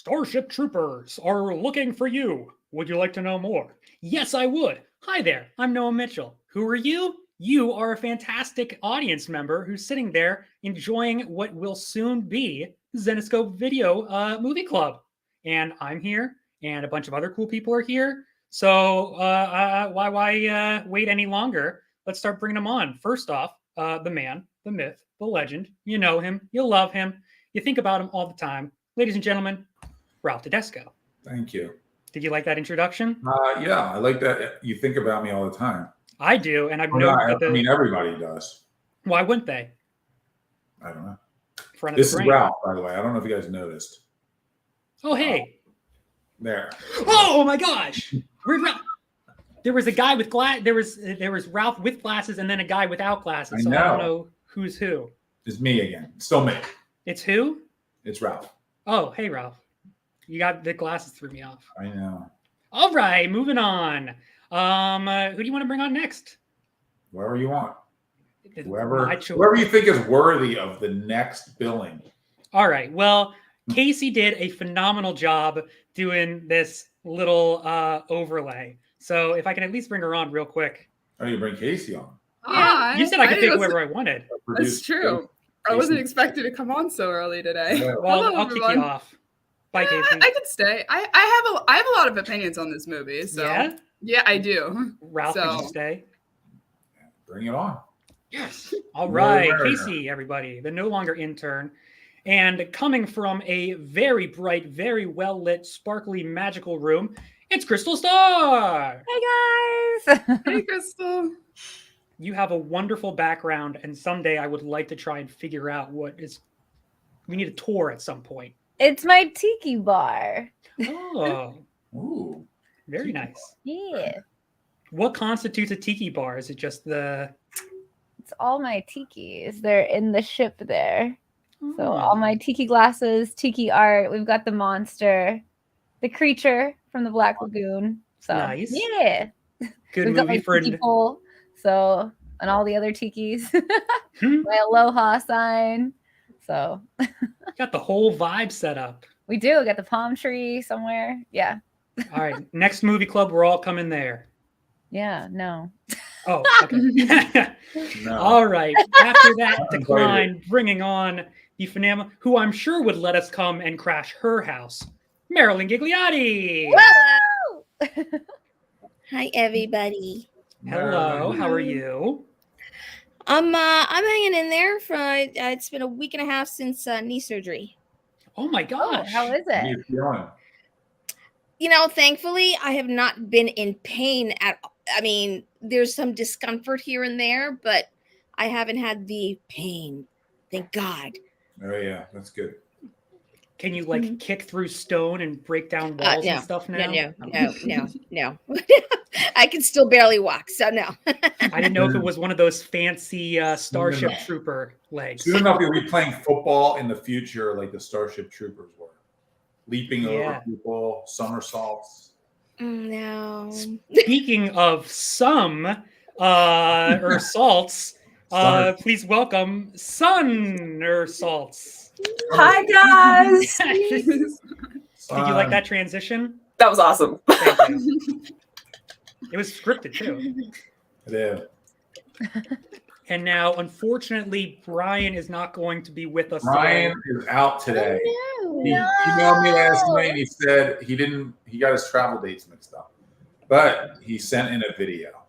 Starship Troopers are looking for you. Would you like to know more? Yes, I would. Hi there, I'm Noah Mitchell. Who are you? You are a fantastic audience member who's sitting there enjoying what will soon be Zenescope Video Movie Club. And I'm here, and a bunch of other cool people are here. So why wait any longer? Let's start bringing them on. First off, the man, the myth, the legend. You know him, you love him, you think about him all the time. Ladies and gentlemen, Ralph Desco. Thank you. Did you like that introduction? Yeah, I like that. You think about me all the time. I do, and I've noticed that. I mean, everybody does. Why wouldn't they? I don't know. This is Ralph, by the way. I don't know if you guys noticed. Oh, hey. There. Oh my gosh! Where's Ralph? There was a guy with glass. There was Ralph with glasses, and then a guy without glasses. So I don't know who's who. It's me again. It's still me. It's who? It's Ralph. Oh, hey Ralph. You got the glasses threw me off. I know. All right, moving on. Who do you want to bring on next? Whoever you want. Whoever you think is worthy of the next billing. All right. Well, Casey did a phenomenal job doing this little overlay. So if I can at least bring her on real quick. Oh, you bring Casey on? Yeah, you said I could pick whoever I wanted. That's true. I wasn't expected to come on so early today. Yeah. Well, Hello, I'll kick you off. Bye, Casey. I could stay. I have a lot of opinions on this movie. So yeah, I do. Ralph, could you stay? Bring it on. Yes. All right, Casey, everybody, the no longer intern. And coming from a very bright, very well-lit, sparkly, magical room, it's Krystle Star! Hey, guys! Hey, Krystle! You have a wonderful background, and someday I would like to try and figure out what is... We need a tour at some point. It's my tiki bar. Oh. Ooh. Very nice. Yeah. What constitutes a tiki bar? Is it just the... It's all my tikis. They're in the ship there. So all my tiki glasses, tiki art. We've got the monster, the creature from the Black Lagoon. So nice. Yeah. Good We've movie got for tiki pole, so and all the other tikis. My aloha sign. So got the whole vibe set up. We do. We got the palm tree somewhere. Yeah. All right. Next movie club, we're all coming there. Yeah, no. Oh, okay. No. All right. After that decline, bringing on the Fanama, who I'm sure would let us come and crash her house, Marilyn Gigliotti. Woo! Hi, everybody. Hello. How are you? I'm hanging in there. It's been a week and a half since knee surgery. Oh my gosh! How is it? How are you feeling? You know, thankfully, I have not been in pain at all. I mean, there's some discomfort here and there, but I haven't had the pain. Thank God. Oh, yeah. That's good. Can you, like, kick through stone and break down walls and stuff now? No. I can still barely walk, so no. I didn't know if it was one of those fancy Starship Trooper legs. Soon enough, you'll be playing football in the future like the Starship Troopers were. Leaping over people, somersaults. No. Speaking of some salts, please welcome Sun Salts. Hi, guys. Did you like that transition? That was awesome. Thank you. It was scripted too. It is. And now, unfortunately, Brian is not going to be with us. Brian is out today. Oh, no. He emailed me last night and he said he got his travel dates mixed up. But he sent in a video.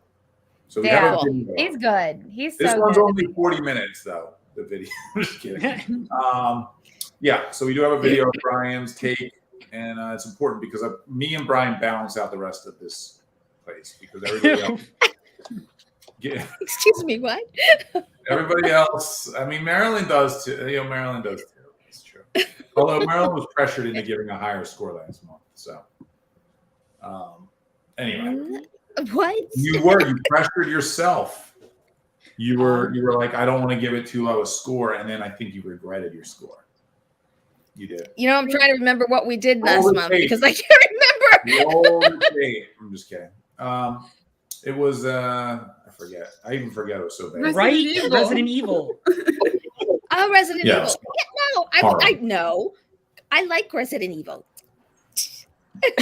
So we have a video. He's good. This one's only 40 minutes though, the video. I'm just kidding. Yeah, so we do have a video of Brian's take, and it's important because me and Brian balance out the rest of this place because everybody else Excuse me, what? Everybody else, I mean, Marilyn does too. Marilyn does too. It's true. Although Marilyn was pressured into giving a higher score last month. So, anyway. What? You pressured yourself. You were like, I don't want to give it too low a score. And then I think you regretted your score. You did. I'm trying to remember what we did last month because I can't remember. I'm just kidding. It was I forget. I even forget it was so bad. Resident Evil. Oh, Resident Evil. Yeah, no, I know. I like Resident Evil. That's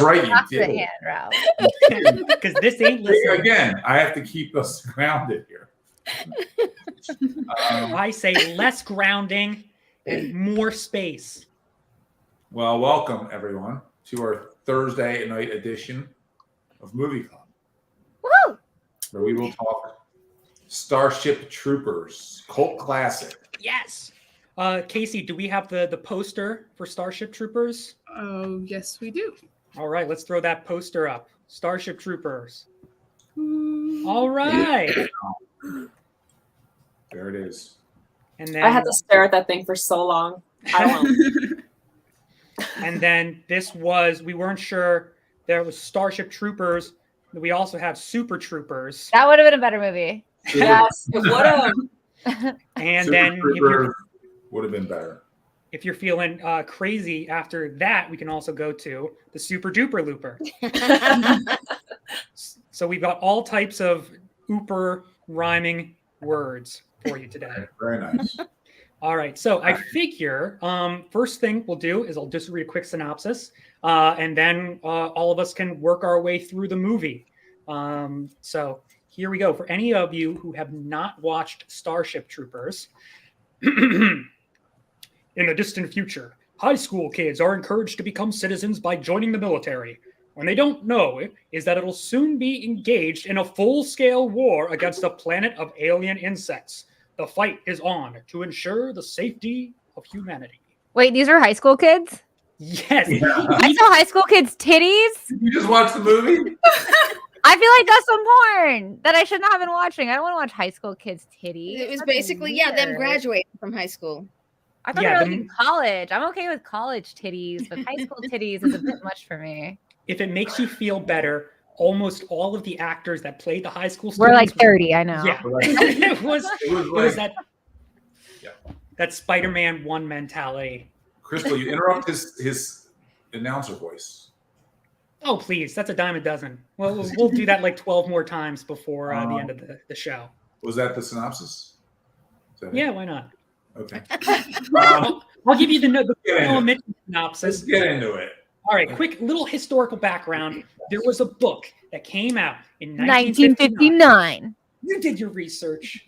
right. You Opposite did. hand, Ralph. Because this ain't listening. Again, I have to keep us grounded here. I say less grounding and more space. Well, welcome everyone to our Thursday night edition of MovieCon, Woo! where we will talk Starship Troopers, cult classic. Yes. Casey, do we have the poster for Starship Troopers? Oh, yes, we do. All right, let's throw that poster up. Starship Troopers. All right. There it is. And then I had to stare at that thing for so long. I won't. and then this was, we weren't sure, there was Starship Troopers. We also have Super Troopers. That would have been a better movie. Yes, it would have. And Super then Troopers would have been better. if you're feeling crazy after that, we can also go to the Super Duper Looper. So we've got all types of ooper rhyming words for you today. Very nice. All right, so I figure first thing we'll do is I'll just read a quick synopsis, and then all of us can work our way through the movie. So here we go. For any of you who have not watched Starship Troopers, in the distant future, high school kids are encouraged to become citizens by joining the military. When they don't know is that it'll soon be engaged in a full-scale war against a planet of alien insects. The fight is on to ensure the safety of humanity. Wait, these are high school kids? Yes. Yeah. I saw high school kids' titties. You just watched the movie? I feel like that's some porn that I should not have been watching. I don't want to watch high school kids' titties. It was That's basically, them weird. graduating from high school. I thought Yeah, they were like in college. I'm okay with college titties, but high school titties is a bit much for me. If it makes you feel better, almost all of the actors that played the high school We're like students 30, I know. Yeah, Right. it was It was it was like, that Spider-Man 1 mentality. Krystle, you interrupt his announcer voice. Oh, please, that's a dime a dozen. Well, we'll do that like 12 more times before the end of the show. Was that the synopsis? Is that it? Yeah, why not? Okay. I'll give you the Yeah. Mitchell Let's synopsis. get into it. All right, quick little historical background. There was a book that came out in 1959. 1959. You did your research.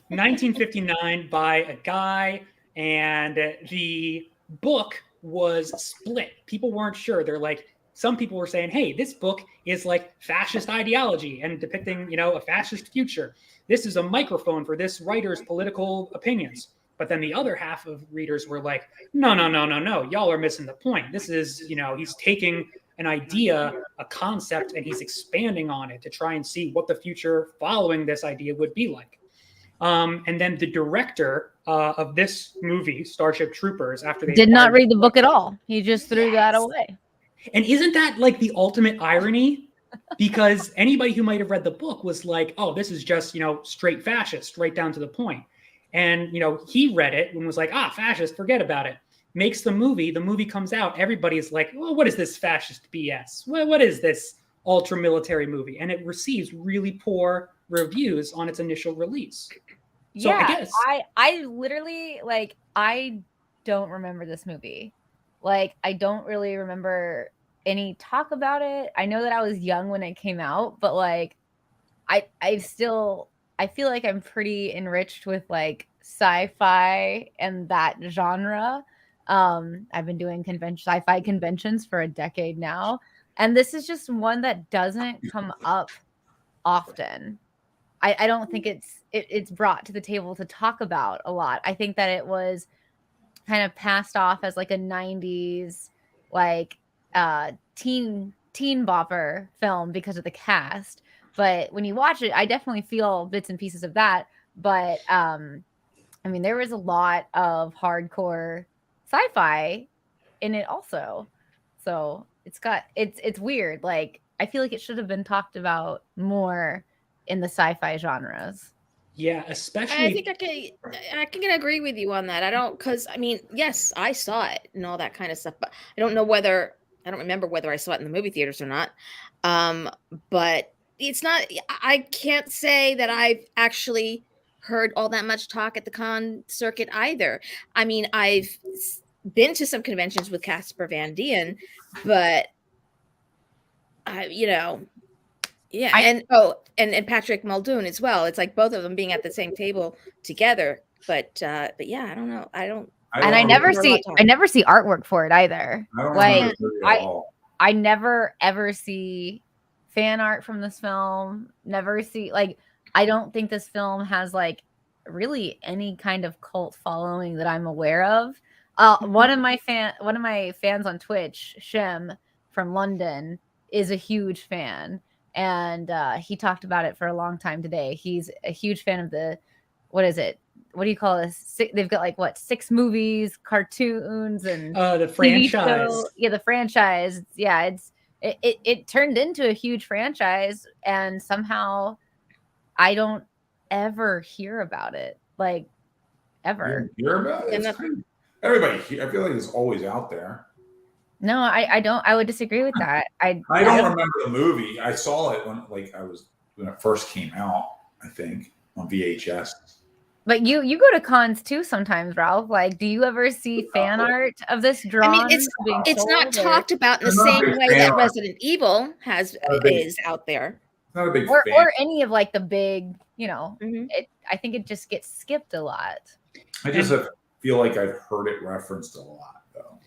1959 by a guy, and the book was split. People weren't sure. They're like, some people were saying, hey, this book is like fascist ideology and depicting, a fascist future. This is a microphone for this writer's political opinions. But then the other half of readers were like, no. Y'all are missing the point. This is, he's taking an idea, a concept, and he's expanding on it to try and see what the future following this idea would be like. And then the director of this movie, Starship Troopers, after they Did not read the book at all. He just threw that Yes. away. And isn't that like the ultimate irony? Because anybody who might have read the book was like, oh, this is just, straight fascist, right down to the point. And, he read it and was like, fascist, forget about it. Makes the movie comes out. Everybody's like, well, what is this fascist BS? What is this ultra military movie? And it receives really poor reviews on its initial release. So yeah, I guess I literally I don't remember this movie. I don't really remember any talk about it. I know that I was young when it came out, but I feel like I'm pretty enriched with sci-fi and that genre. I've been doing sci-fi conventions for a decade now, and this is just one that doesn't come up often. I don't think it's brought to the table to talk about a lot. I think that it was kind of passed off as like a 90s teen bopper film because of the cast. But when you watch it, I definitely feel bits and pieces of that. But there was a lot of hardcore sci-fi in it also. So it's weird. I feel like it should have been talked about more in the sci-fi genres. yeah, especially I think I can agree with you on that. Because yes, I saw it and all that kind of stuff, but I don't remember whether I saw it in the movie theaters or not. But it's not, I can't say that I've actually heard all that much talk at the con circuit either. I've been to some conventions with Casper Van Dien, but and Patrick Muldoon as well. It's like both of them being at the same table together. But yeah, I don't know. I never see artwork for it either. I don't Like remember the movie at all. I never ever see fan art from this film. Never see, like, I don't think this film has like really any kind of cult following that I'm aware of. One of my fans on Twitch, Shem from London, is a huge fan, and he talked about it for a long time today. He's a huge fan of the, what is it? What do you call this? They've got like 6 movies, cartoons, and the franchise. Yeah, the franchise. Yeah, it turned into a huge franchise, and somehow I don't ever hear about it, like ever. You hear about it? Everybody, I feel like it's always out there. No, I don't. I would disagree with that. I don't remember the movie. I saw it when it first came out, I think, on VHS. But you go to cons too sometimes, Ralph. Like, do you ever see fan art of this drawn? I mean, it's not talked about in the same way that Resident Evil is out there. Not a big or fan. any of like the big, I think it just gets skipped a lot. I just feel like I've heard it referenced a lot, though.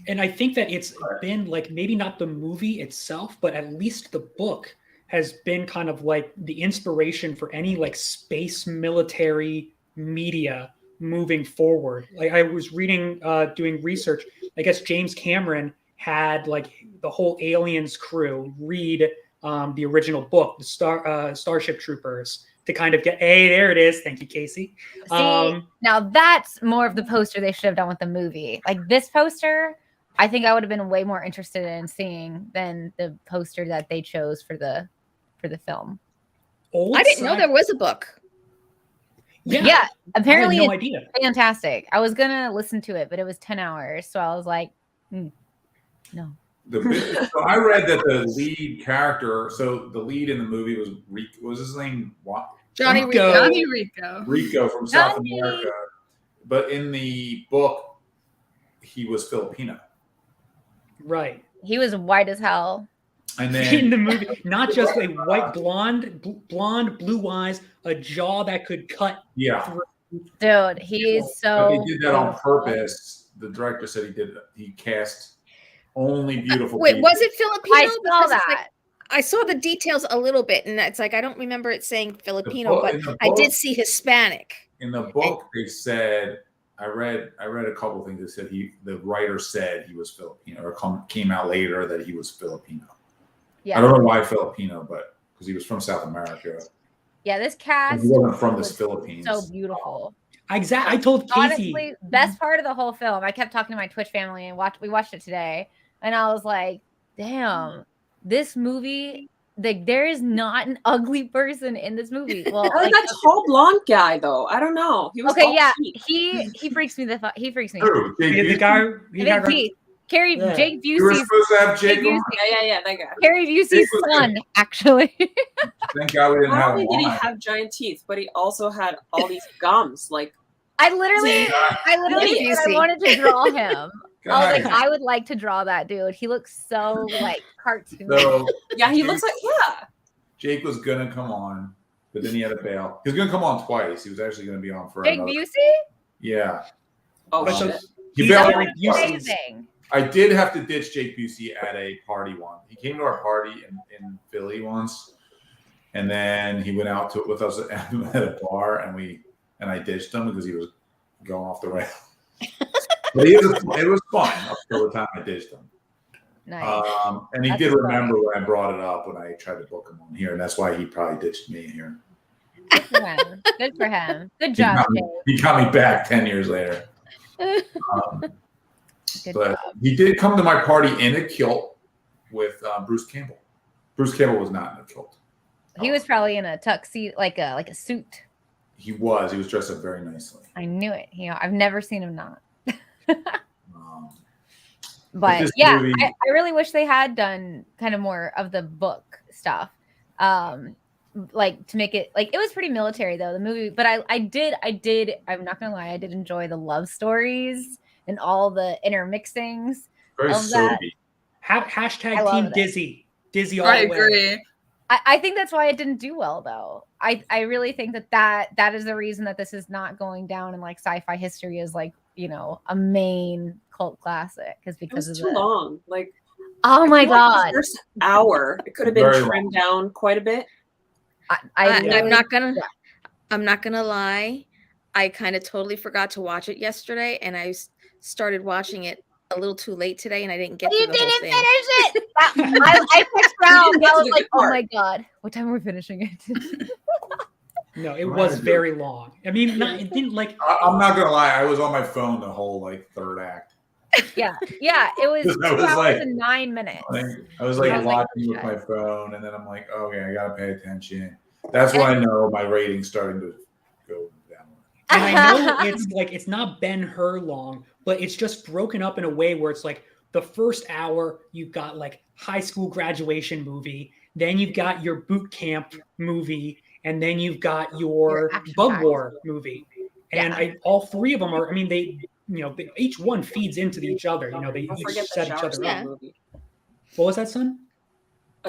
And I think that it's been like, maybe not the movie itself, but at least the book has been kind of like the inspiration for any like space military media moving forward. Like, I was reading, doing research, I guess James Cameron had like the whole Aliens crew read the original book, the Starship Troopers, to kind of get, hey, there it is. Thank you, Casey. See, now that's more of the poster they should have done with the movie. Like, this poster, I think I would have been way more interested in seeing than the poster that they chose for the film. I didn't know there was a book. Yeah, apparently I had no idea. Fantastic. I was gonna listen to it, but it was 10 hours, so I was like, no. So I read that the lead character, so the lead in the movie was his name? What? Johnny Rico. Rico from South America. But in the book, he was Filipino. Right. He was white as hell. And then in the movie, not just a white blonde, blue eyes, a jaw that could cut. Yeah. Dude, he's so. But they did that on purpose. The director said he cast only beautiful. Wait, people. was it Filipino? I saw that. Like, I saw the details a little bit, and it's like I don't remember it saying Filipino, but I did see Hispanic. In the book, they said. I read a couple of things. They said the writer said he was Filipino, or came out later that he was Filipino. Yeah. I don't know why Filipino, but because he was from South America. Yeah, this cast. He wasn't from the Philippines. So beautiful. Exactly. I told Casey. Honestly, best part of the whole film. I kept talking to my Twitch family and we watched it today, and I was like, "Damn, this movie. Like, there is not an ugly person in this movie." Well, I like that tall blonde guy though. I don't know. He was okay. Yeah, cheap. he freaks me. He freaks me. True. The guy. Big teeth. Jake Busey. You were supposed to have Jake. Yeah, that guy. Carrie Busey's son, actually. Thank God we didn't Not have only one. did he have giant teeth, but he also had all these gums. Like, I literally said I wanted to draw him. I was like, I would like to draw that dude. He looks so like cartoony. So, yeah, he looks like Jake was gonna come on, but then he had to bail. He was gonna come on twice. He was actually gonna be on for Jake another. Busey? Yeah. Oh But shit. He bailed on Amazing. I did have to ditch Jake Busey at a party once. He came to our party in Philly once, and then he went out with us at a bar, and I ditched him because he was going off the rail. But it was fun up till the time I ditched him. Nice. And he did remember when I brought it up when I tried to book him on here, and that's why he probably ditched me here. Good for him. Good for him. Good job, Jake. He got me back 10 years later. But job. he did come to my party in a kilt with Bruce Campbell. Bruce Campbell was not in a kilt. He was probably in a tuxedo, like a suit. He was dressed up very nicely. I knew it. I've never seen him not. But But yeah, movie, I really wish they had done kind of more of the book stuff. Like to make it like it was pretty military though, the movie. But I did, I'm not gonna lie, I did enjoy the love stories and all the intermixings Very of that. soapy. Hashtag I love Team that. Dizzy. Dizzy all I the way. agree. I think that's why it didn't do well, though. I really think that is the reason that this is not going down in like sci-fi history as like, you know, a main cult classic, because It was of too long. Like, Oh my I feel like god! the first hour, it could have been Very trimmed down quite a bit. I'm really- not gonna. yeah. I'm not gonna lie. I kind of totally forgot to watch it yesterday, and started watching it a little too late today, and I didn't get You through the whole didn't thing. finish it. I texted Ralph. That's I was the like, good "Oh part. my god, what time are we finishing it?" No, it Right. was very long. I mean, it didn't like. I'm not gonna lie. I was on my phone the whole like third act. yeah, it was I 2 was hours like- and 9 minutes. I was like I was like, watching with shit. my phone, and then I'm like, okay, I gotta pay attention. That's when I know my rating's starting to go down. And I know it's not Ben-Hur long, but it's just broken up in a way where it's like the first hour you've got like high school graduation movie, then you've got your boot camp movie, and then you've got your action bug packed. war movie. And Yeah. all three of them are. I mean, each one feeds into each other. You know, they Don't each forget the set each shower other scene up. Yeah. movie. What was that, son?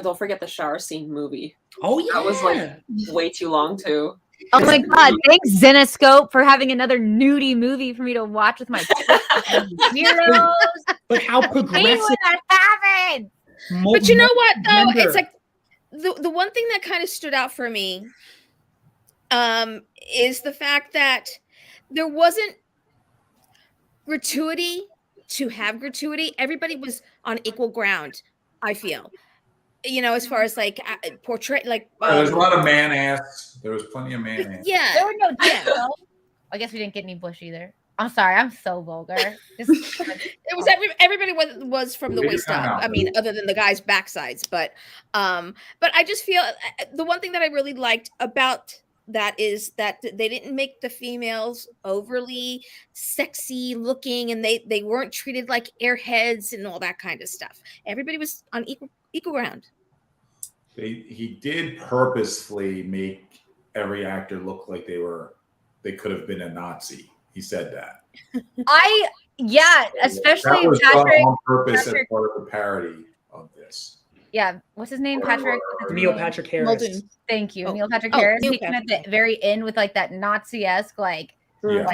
Don't forget the shower scene movie. Oh yeah, That was, like, way too long too. Oh my god! Thanks Zenoscope for having another nudie movie for me to watch with my heroes. but how Hate progressive. when that happens. But you know what though? Render. It's like the one thing that kind of stood out for me is the fact that there wasn't gratuity to have gratuity. Everybody was on equal ground, I feel. You know, as far as like portray, like There's a lot of man ass. There was plenty of man ass. yeah, There were no Yeah. dicks, though. I guess we didn't get any bush either. I'm sorry, I'm so vulgar. it was everybody was from the We waist found up. out. I mean, other than the guys' backsides, but I just feel the one thing that I really liked about that is that they didn't make the females overly sexy looking, and they weren't treated like airheads and all that kind of stuff. Everybody was on equal ground. He did purposefully make every actor look like they could have been a Nazi. He said that. Especially that was done Patrick. on purpose Patrick- as part of the parody of this. Yeah, what's his name? Patrick. what's his Neil name? Patrick Harris. Muldoon. Thank you, Oh. Neil Patrick Oh, Harris. Neil He came at Patrick. the very end with like that Nazi-esque like Yeah.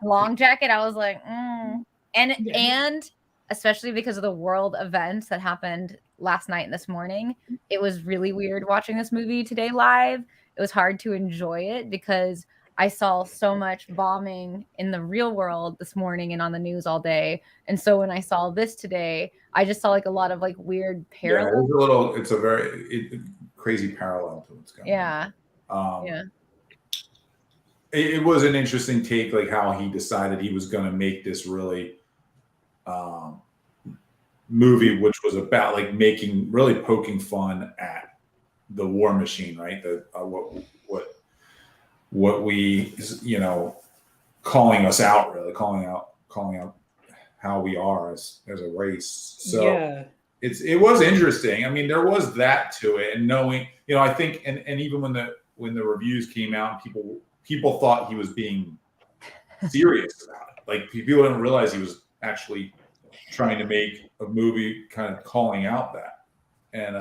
long jacket. I was like, and Yeah. and especially because of the world events that happened last night and this morning, it was really weird watching this movie today live. It was hard to enjoy it because I saw so much bombing in the real world this morning and on the news all day. And so when I saw this today, I just saw like a lot of like weird Yeah, parallels. it's a very crazy parallel to what's going Yeah. on. Yeah. It was an interesting take, like how he decided he was going to make this really movie, which was about like really poking fun at the war machine, right? What we, calling us out, really calling out how we are as a race. So yeah. it was interesting. I mean, there was that to it, and knowing, I think, and even when the reviews came out, people thought he was being serious about it. Like people didn't realize he was actually trying to make a movie kind of calling out that. And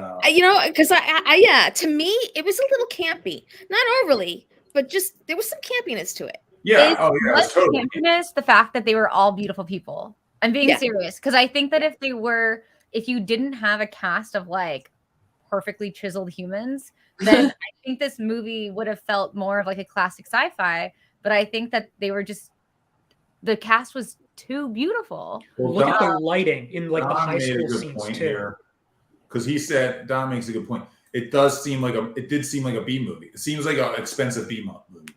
because I to me it was a little campy, not overly, but just there was some campiness to it. yeah, Was totally. campiness the fact that they were all beautiful people? I'm being Yeah. serious because I think that if you didn't have a cast of like perfectly chiseled humans, then I think this movie would have felt more of like a classic sci-fi. But I think that the cast was too beautiful. Well, Look at Don- the lighting in like the Don high made a school good scenes point too. here, because Don makes a good point. It did seem like a B movie. It seems like an expensive B movie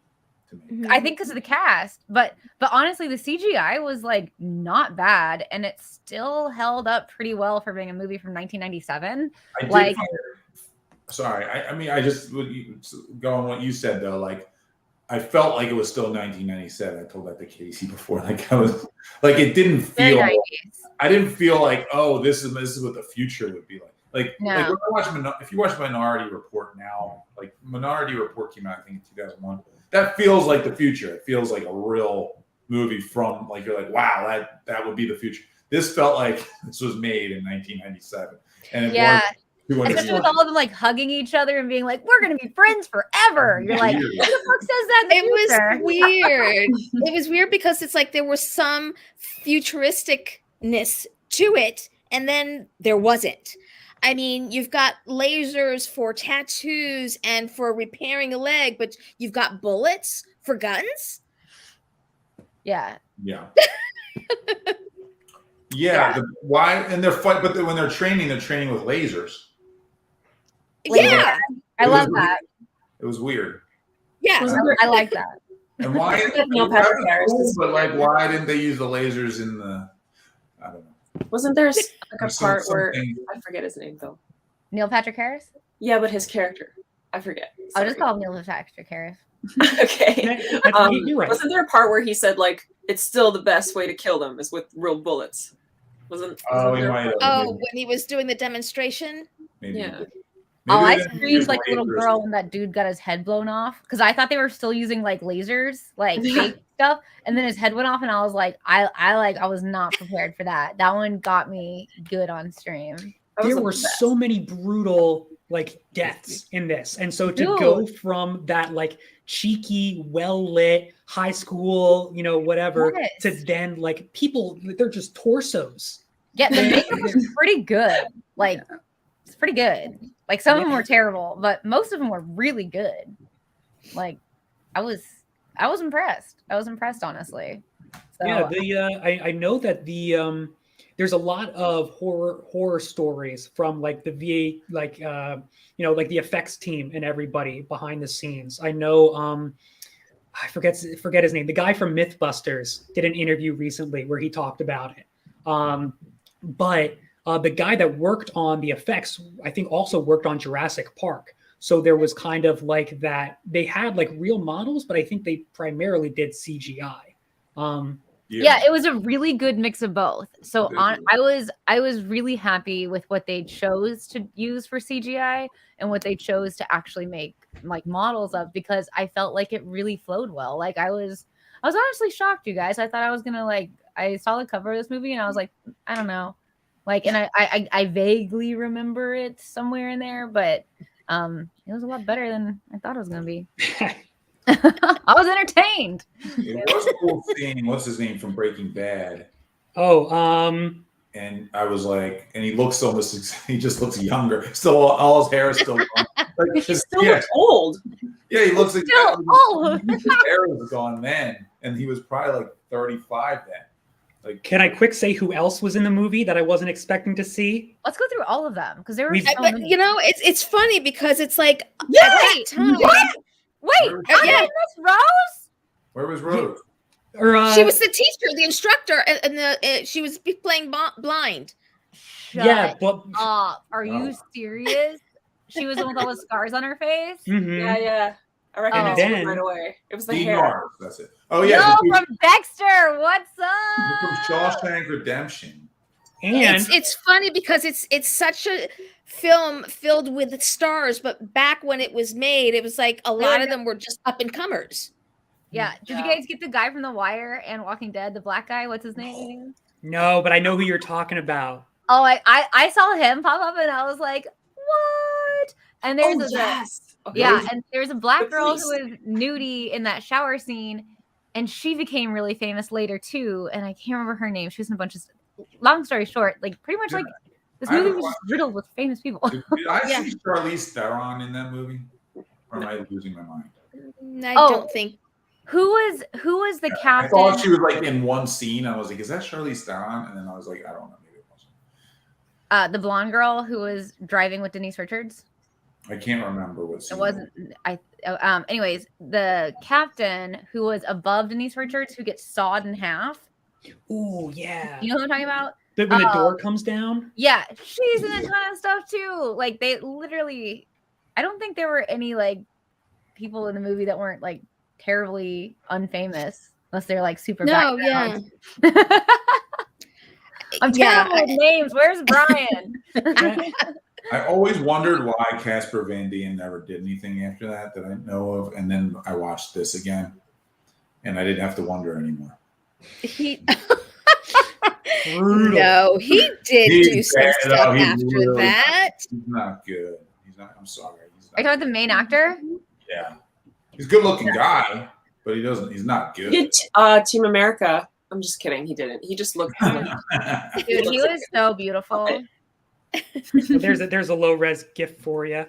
to me. I think because of the cast, but honestly, the CGI was like not bad, and it still held up pretty well for being a movie from 1997. I did Like- find sorry, I mean, I just would go on what you said though. Like, I felt like it was still 1997. I told that to Casey before. Like, I was like, it didn't Very feel. 90s. I didn't feel like, oh, this is what the future would be like. Like No. when I watch if you watch Minority Report now, like Minority Report came out I think in 2001. That feels like the future. It feels like a real movie from like you're like, wow, that would be the future. This felt like this was made in 1997, and it Yeah. was Especially with all of them like hugging each other and being like, "We're gonna be friends forever." You're like, "Who the fuck says that in the future?" It was weird. It was weird because it's like there was some futuristicness to it, and then there wasn't. I mean, you've got lasers for tattoos and for repairing a leg, but you've got bullets for guns. Yeah. Yeah. Yeah. Why? And they're fight, but when they're training with lasers. Yeah. I love that. It was weird. Yeah. I like that. And why? Neil Patrick Harris. But like, why didn't they use the lasers in the? I don't know. Wasn't there like a part where something- I forget his name though? Neil Patrick Harris? Yeah, but his character, I forget. I'll just call him Neil Patrick Harris. Okay. You're right. Wasn't there a part where he said like it's still the best way to kill them is with real bullets? Wasn't he there? might have. Oh, when he was doing the demonstration. Maybe. Yeah. Oh, I they didn't screamed use like a little lasers. girl when that dude got his head blown off because I thought they were still using like lasers, like fake stuff, and then his head went off, and I was like, I was not prepared for that. That one got me good on stream. There were so many brutal like deaths in this, and so to go from that like cheeky, well lit high school, whatever, to then like people, they're just torsos. Yeah, the makeup was pretty good. Like, it's pretty good. Like some of them were terrible, but most of them were really good. Like, I was impressed. I was impressed, honestly. So, Yeah, I know that there's a lot of horror stories from like the VA, like like the effects team and everybody behind the scenes. I know I forget his name. The guy from Mythbusters did an interview recently where he talked about it. But the guy that worked on the effects, I think, also worked on Jurassic Park. So there was kind of like that. They had like real models, but I think they primarily did CGI. Yeah, it was a really good mix of both. So I was really happy with what they chose to use for CGI and what they chose to actually make like models of, because I felt like it really flowed well. Like I was honestly shocked, you guys. I thought I was gonna I saw the cover of this movie and I was like, I don't know. Like, and I vaguely remember it somewhere in there, but it was a lot better than I thought it was gonna be. I was entertained. It was cool seeing what's his name from Breaking Bad. And I was like, and he looks he just looks younger. Still, all his hair is still gone. Like, he still looks old. Yeah, he looks still old. His hair was gone then, and he was probably like 35 then. Like, can I quick say who else was in the movie that I wasn't expecting to see? Let's go through all of them because there were. But it's funny because it's like at that time. Wait, Miss Rose? Where was Rose? She was the teacher, the instructor, and she was playing blind. Shut up. Are you serious? She was the one with all the scars on her face? Mm-hmm. Yeah. I recognized her right away. It was the hair. That's it. Oh, yeah. No, from Dexter. What's up? From Shawshank Redemption. And it's funny because it's such a film filled with stars, but back when it was made, it was like a lot of them were just up and comers. Yeah. Did you guys get the guy from The Wire and Walking Dead, the black guy? What's his name? No, but I know who you're talking about. Oh, I saw him pop up and I was like, what? And there's and there's a black girl who was nudie in that shower scene, and she became really famous later too. And I can't remember her name. She was in a bunch of. Long story short, like pretty much like this movie was just riddled with famous people. Did I see Charlize Theron in that movie? Or am I losing my mind? I don't think. Who was the captain? I thought she was like in one scene. I was like, is that Charlize Theron? And then I was like, I don't know. Maybe it wasn't. The blonde girl who was driving with Denise Richards. I can't remember what scene. It wasn't. Anyways, the captain who was above Denise Richards, who gets sawed in half. Oh yeah. You know what I'm talking about? When the door comes down? Yeah, she's in a ton of stuff too. Like they literally, I don't think there were any like people in the movie that weren't like terribly unfamous, unless they're like super. Yeah. I'm terrible with names. Where's Brian? I always wondered why Casper Van Dien never did anything after that I know of, and then I watched this again, and I didn't have to wonder anymore. He Brutal. no, he did He's do some bad, stuff though. He's after really- that. He's not good. He's not. I'm sorry. He's Are you not, talking about the main actor? yeah. He's a good-looking guy, but he doesn't. He's not good. He did Team America. I'm just kidding. He didn't. He just looked. Dude, he was so beautiful. Okay. There's a low res gift for you.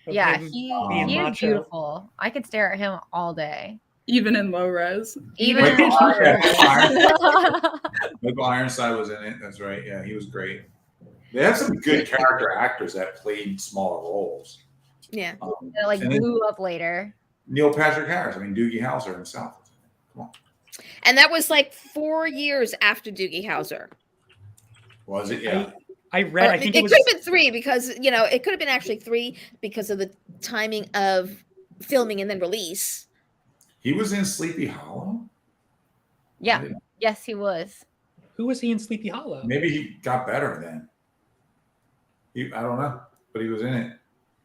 Yeah, being he is macho. beautiful. I could stare at him all day. Even in low res. Even Michael in Michael Ironside was in it. That's right. Yeah, he was great. They had some good character actors that played smaller roles. Yeah. It, like And then blew up later. Neil Patrick Harris. I mean, Doogie Howser himself. Come on. And that was like 4 years after Doogie Howser. Was it? Yeah. I read. I think it was. could have been 3 because it could have been actually 3 because of the timing of filming and then release. He was in Sleepy Hollow. Yeah. Yes, he was. Who was he in Sleepy Hollow? Maybe he got better then. I don't know, but he was in it,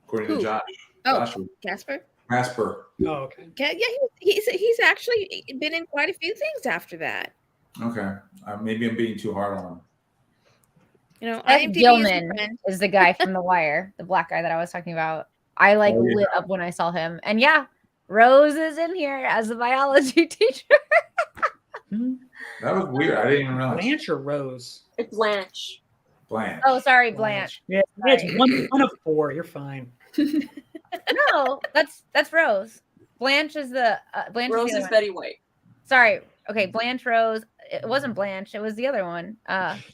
according Who? to Josh. Oh, Joshua. Casper. Casper. Oh, okay. Yeah, he's actually been in quite a few things after that. Okay. Maybe I'm being too hard on him. Seth Seth Gilman is the guy from The Wire, the black guy that I was talking about. I lit up when I saw him. And yeah, Rose is in here as a biology teacher. That was weird. I didn't even realize. Blanche or Rose? It's Blanche. Blanche. Oh, sorry, Blanche. Yeah, it's one of 4. You're fine. No, that's Rose. Blanche is the Blanche Rose is the is other one. Betty White. Sorry. Okay, Blanche Rose. It wasn't Blanche. It was the other one.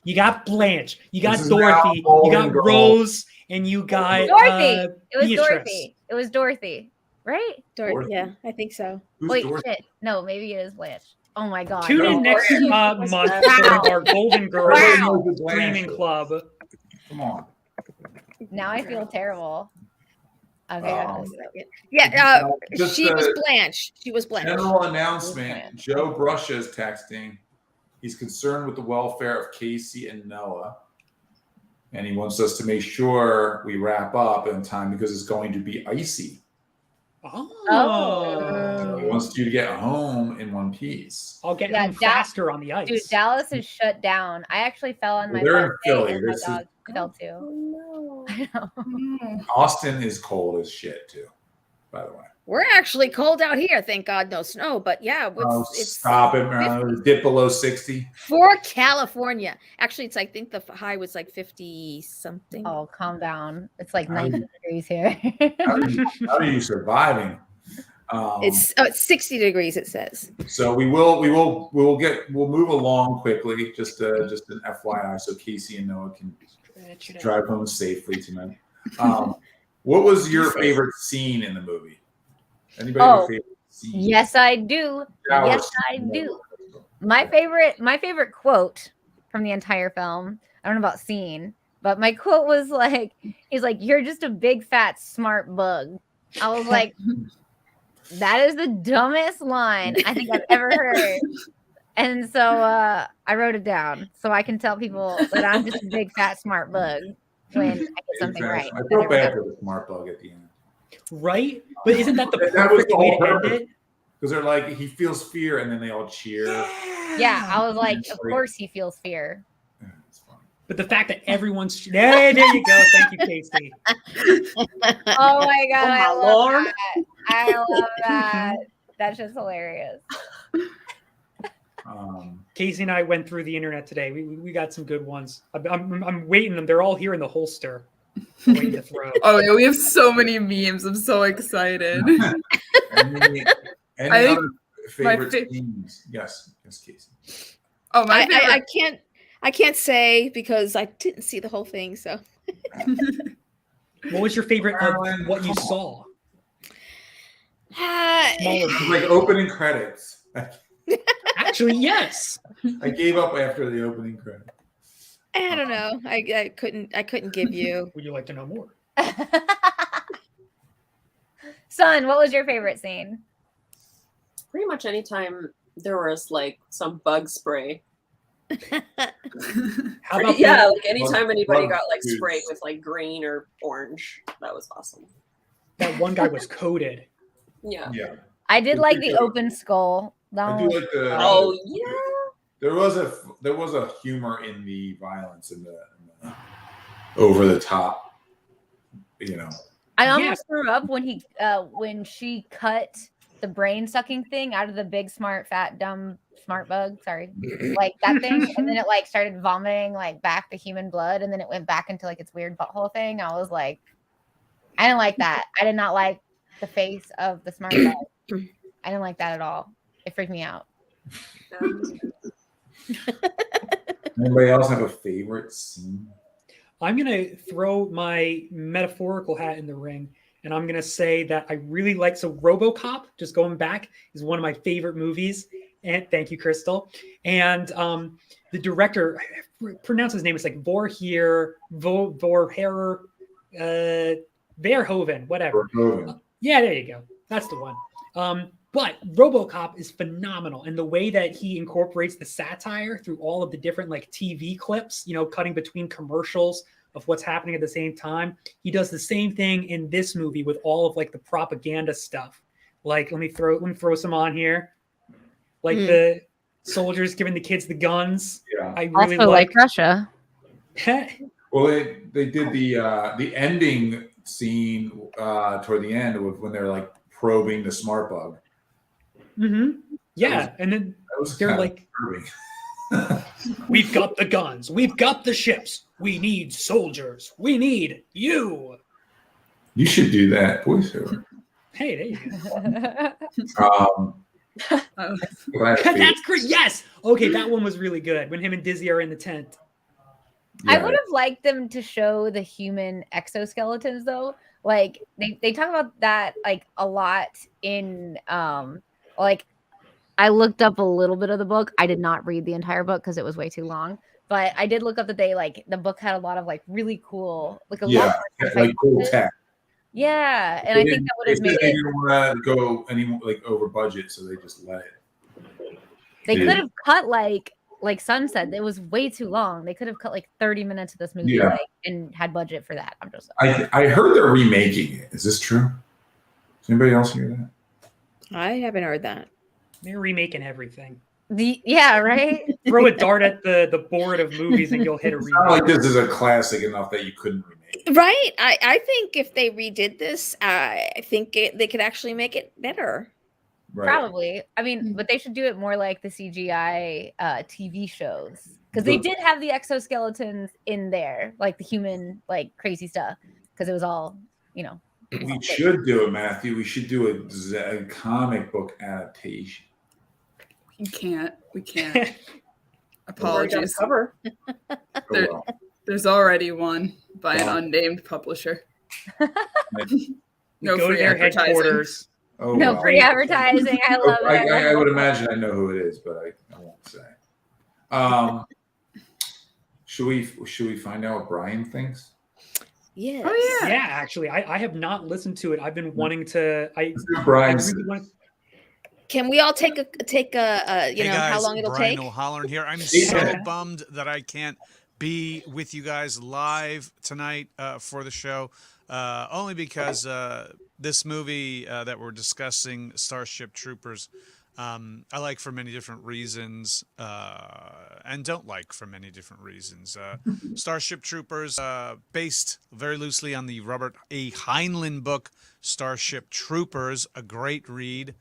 You got Blanche. You got This is Dorothy. now You got Golden Girl. Rose, and you got Dorothy. It was Beatrice. Dorothy. It was Dorothy, right? Dorothy. Yeah, I think so. Who's Wait, Dorothy? shit. No, maybe it is Blanche. Oh my god. Tune in next month for our Golden Girls Wow. streaming club. Come on. Now I feel terrible. Okay. Yeah, Just she was a Blanche. She was Blanche. General announcement. Joe Brusha is texting. He's concerned with the welfare of Casey and Noah. And he wants us to make sure we wrap up in time because it's going to be icy. Oh. He wants you to get home in one piece. I'll get Yeah, him faster on the ice. Dude, Dallas is shut down. I actually fell on my They're in butt Philly. and my This is- dog fell too. Oh, no. I know. Austin is cold as shit too, by the way. We're actually cold out here. Thank God, no snow. But yeah, it's Stop it, man. Dip below 60. for California. Actually, I think the high was like 50 something. Oh, calm down. It's like How 90 degrees here. How are you surviving? It's 60 degrees. It says. So we'll move along quickly. Just an FYI, so Casey and Noah can drive home safely tonight. What was your favorite scene in the movie? Anybody have a favorite scene? Yes, I do. Shower Yes, I scene. do. My favorite quote from the entire film. I don't know about scene, but my quote was like, he's like, "You're just a big fat smart bug." I was like, that is the dumbest line I think I've ever heard. And so I wrote it down so I can tell people that I'm just a big fat smart bug when I get something right. I felt bad for the smart bug at the end. Right? But isn't that the That was perfect the way whole to end purpose. it? Because they're like, he feels fear, and then they all cheer. Yeah, I was like, of course he feels fear. It's funny. But the fact that everyone's there you go. Thank you, Casey. Oh my god, my I love Lord. that. I love that. That's just hilarious. Casey and I went through the internet today. We got some good ones. I'm waiting them. They're all here in the holster. I'm waiting to throw. Oh yeah, we have so many memes. I'm so excited. Any I think other favorite scenes? Yes, Casey. Oh my favorite. I can't say because I didn't see the whole thing. So What was your favorite Marilyn, of what you come saw? I It's like opening credits. Actually, yes. I gave up after the opening credits. don't know. I couldn't give you. Would you like to know more? Son, what was your favorite scene? Pretty much anytime there was like some bug spray. How about Yeah, like anytime anybody bug got like foods. sprayed with like green or orange, that was awesome. that one guy was coded? Yeah. Yeah. I did It's like pretty the good. open skull. That I one do was- like the. Oh yeah. There was a humor in the violence and the over the top, you know. I almost threw up when she cut the brain sucking thing out of the big smart fat dumb smart bug. Sorry, like that thing, and then it like started vomiting like back the human blood, and then it went back into like its weird butthole thing. I was like, I didn't like that. I did not like the face of the smart bug. I didn't like that at all. It freaked me out. Anybody else have a favorite scene? I'm going to throw my metaphorical hat in the ring, and I'm going to say that I really like, so RoboCop, just going back, is one of my favorite movies. And thank you, Krystle. And the director, pronounce his name, it's like Verhoeven, whatever. Yeah, there you go. That's the one. But RoboCop is phenomenal, and the way that he incorporates the satire through all of the different like TV clips, you know, cutting between commercials of what's happening at the same time. He does the same thing in this movie with all of like the propaganda stuff. Like, let me throw some on here. Like the soldiers giving the kids the guns. Yeah, I really also like Russia. Well, they did the ending scene toward the end when they're like probing the smart bug. Mm-hmm. Yeah, and then they're like, we've got the guns, we've got the ships, we need soldiers, we need you. You should do that voiceover. Hey, there you go. That's great. Yes. Okay, that one was really good when him and Dizzy are in the tent. Yeah. I would have liked them to show the human exoskeletons though. Like they talk about that like a lot in like I looked up a little bit of the book. I did not read the entire book because it was way too long. But I did look up that the book had a lot of like really cool, like a lot of like cool tech. Yeah, and I think that would have made it. They didn't want to go any like over budget, so they just let it. They could have cut like Sun said, it was way too long. They could have cut like 30 minutes of this movie and had budget for that. I'm just. I heard they're remaking it. Is this true? Does anybody else hear that? I haven't heard that. They're remaking everything. Right? Throw a dart at the board of movies and you'll hit a remake. It's not like this is a classic enough that you couldn't remake. Right. I think if they redid this, I think they could actually make it better. Right. Probably. I mean, but they should do it more like the CGI TV shows. Because they did have the exoskeletons in there, like the human, like crazy stuff. Because it was all, you know. We should do it, Matthew. We should do a comic book adaptation. We can't. Apologies. There's already one by an unnamed publisher. No free advertising. No free advertising. I love it. I would imagine I know who it is, but I won't say. Should we find out what Brian thinks? Yes. Oh yeah. Yeah, actually, I have not listened to it. I've been wanting to. Can we all take a hey know guys, how long it'll Brian take? O'Halloran here. I'm so bummed that I can't be with you guys live tonight for the show, only because this movie that we're discussing, Starship Troopers, I like for many different reasons and don't like for many different reasons. Starship Troopers, based very loosely on the Robert A. Heinlein book, Starship Troopers, a great read.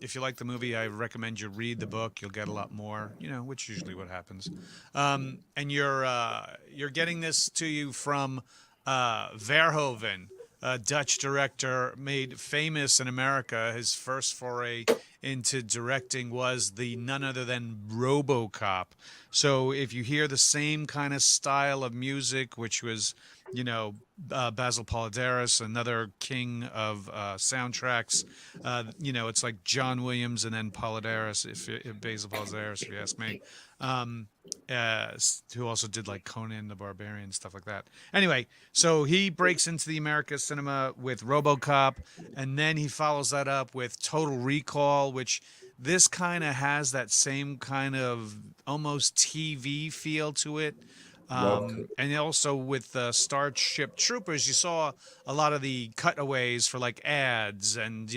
If you like the movie, I recommend you read the book. You'll get a lot more, which is usually what happens. And you're getting this to you from Verhoeven, a Dutch director made famous in America. His first foray into directing was none other than RoboCop. So if you hear the same kind of style of music, which was, Basil Poledouris, another king of soundtracks, it's like John Williams and then Poledouris, if Basil Poledouris, if you ask me, who also did like Conan the Barbarian, stuff like that. Anyway, so he breaks into the America cinema with RoboCop, and then he follows that up with Total Recall, which this kind of has that same kind of almost TV feel to it. And also with Starship Troopers, you saw a lot of the cutaways for like ads and,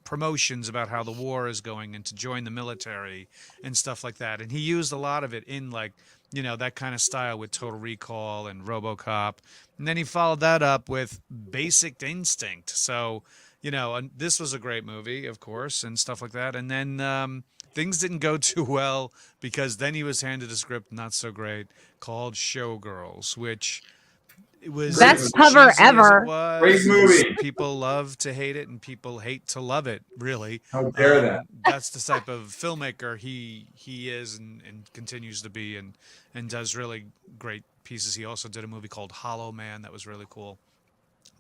promotions about how the war is going and to join the military and stuff like that. And he used a lot of it in like, you know, that kind of style with Total Recall and RoboCop. And then he followed that up with Basic Instinct. So, you know, and this was a great movie, of course, and stuff like that. And then things didn't go too well because then he was handed a script not so great called Showgirls, which it was Best as cover cheesy as it ever. was. Great movie. People love to hate it and people hate to love it, really. How dare that? That's the type of filmmaker he is and continues to be and does really great pieces. He also did a movie called Hollow Man that was really cool.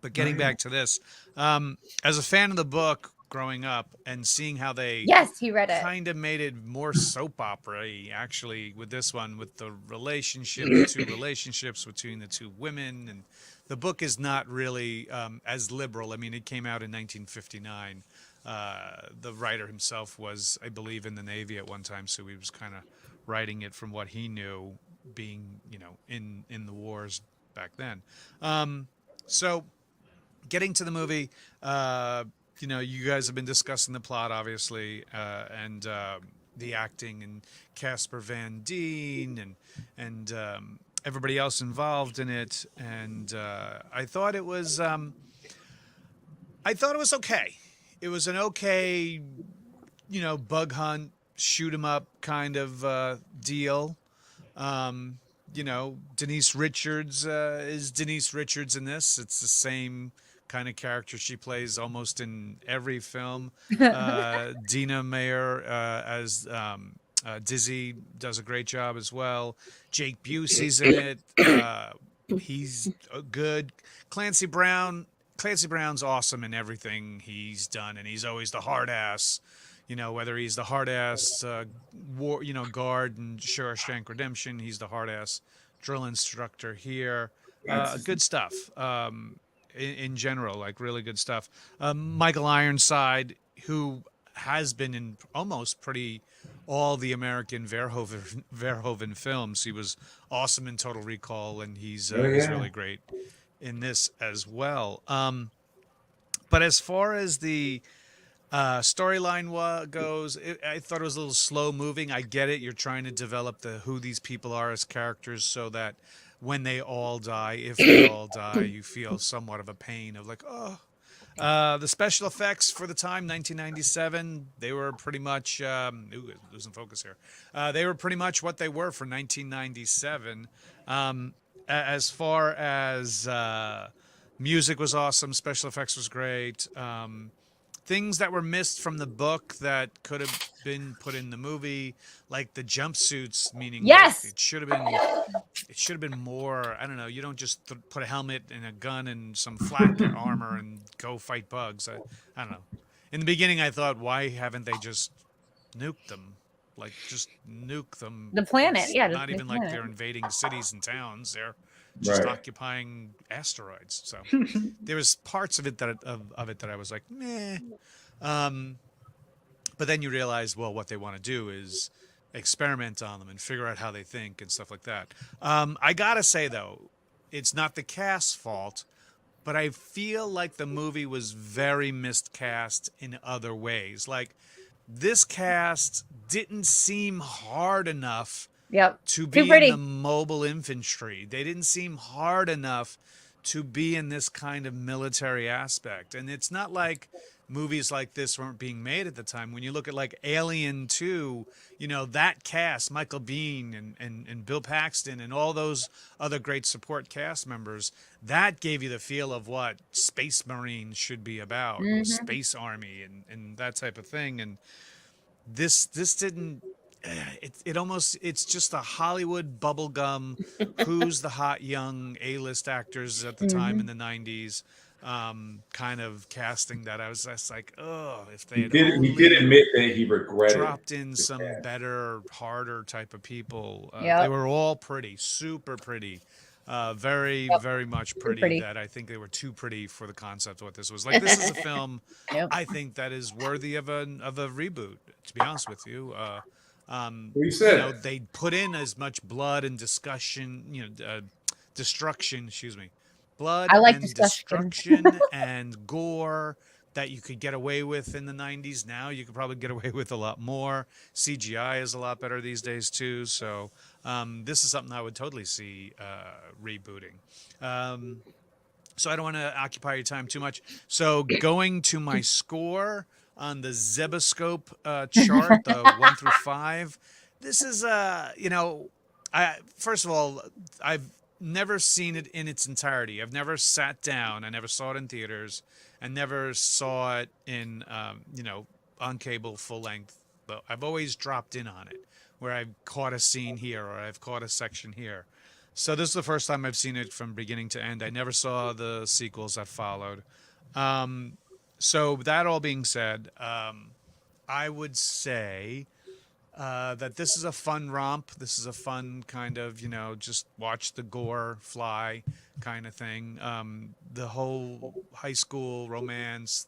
But getting back to this, as a fan of the book growing up and seeing how they Yes, he read it. kind of made it more soap opera-y, actually, with this one, with the relationship, the two relationships between the two women. And the book is not really as liberal. I mean, it came out in 1959. The writer himself was, I believe, in the Navy at one time, so he was kind of writing it from what he knew, being, you know, in the wars back then. So getting to the movie, you know, you guys have been discussing the plot, obviously, and the acting and Casper Van Dien and everybody else involved in it. And I thought it was okay. It was an okay, you know, bug hunt, shoot 'em up kind of deal. You know, Denise Richards is Denise Richards in this. It's the same kind of character she plays almost in every film. Dina Meyer as Dizzy does a great job as well. Jake Busey's in it. He's good. Clancy Brown's awesome in everything he's done, and he's always the hard ass. You know, whether he's the hard ass war, you know, guard in Shawshank Redemption, he's the hard ass drill instructor here. Good stuff. In general, like really good stuff. Michael Ironside, who has been in almost pretty all the American Verhoeven films. He was awesome in Total Recall, and he's really great in this as well. But as far as the storyline goes, I thought it was a little slow moving. I get it. You're trying to develop who these people are as characters so that when they all die, if they all die, you feel somewhat of a pain of like, oh. The special effects for the time, 1997, they were pretty much, losing focus here. They were pretty much what they were for 1997. As far as music was awesome, special effects was great. Things that were missed from the book that could have been put in the movie, like the jumpsuits, meaning yes, like it should have been more. I don't know. You don't just put a helmet and a gun and some flat armor and go fight bugs. I don't know. In the beginning, I thought, why haven't they just nuked them? Like just nuke them. The planet, it's yeah. Not even like they're invading cities and towns. They're just occupying asteroids. So there was parts of it that I was like, meh. But then you realize, well, what they want to do is experiment on them and figure out how they think and stuff like that. I gotta say though, it's not the cast's fault, but I feel like the movie was very miscast in other ways. Like this cast didn't seem hard enough to be in the mobile infantry. They didn't seem hard enough to be in this kind of military aspect. And it's not like movies like this weren't being made at the time. When you look at like Alien 2, you know, that cast, Michael Biehn and Bill Paxton and all those other great support cast members, that gave you the feel of what Space Marines should be about, Space Army and that type of thing. And this didn't, it's just a Hollywood bubblegum, who's the hot young A-list actors at the time in the 90s, kind of casting that I was just like, oh, if they had he did admit that he regretted dropped in some better, harder type of people. They were all pretty, super pretty, very, very much pretty. That I think they were too pretty for the concept of what this was. Like this is a film I think that is worthy of a reboot. To be honest with you. You said, you know, they put in as much blood and destruction, blood I like and destruction and gore, that you could get away with in the 90s. Now you could probably get away with a lot more. CGI is a lot better these days too. So this is something I would totally see rebooting. So I don't want to occupy your time too much. So going to my score on the Zebascope chart, the 1 through 5, this is, first of all, I've never seen it in its entirety. I've never sat down. I never saw it in theaters. I never saw it in, on cable full length. But I've always dropped in on it, where I've caught a scene here or I've caught a section here. So this is the first time I've seen it from beginning to end. I never saw the sequels that followed. So that all being said, I would say that this is a fun romp. This is a fun kind of, just watch the gore fly kind of thing. The whole high school romance,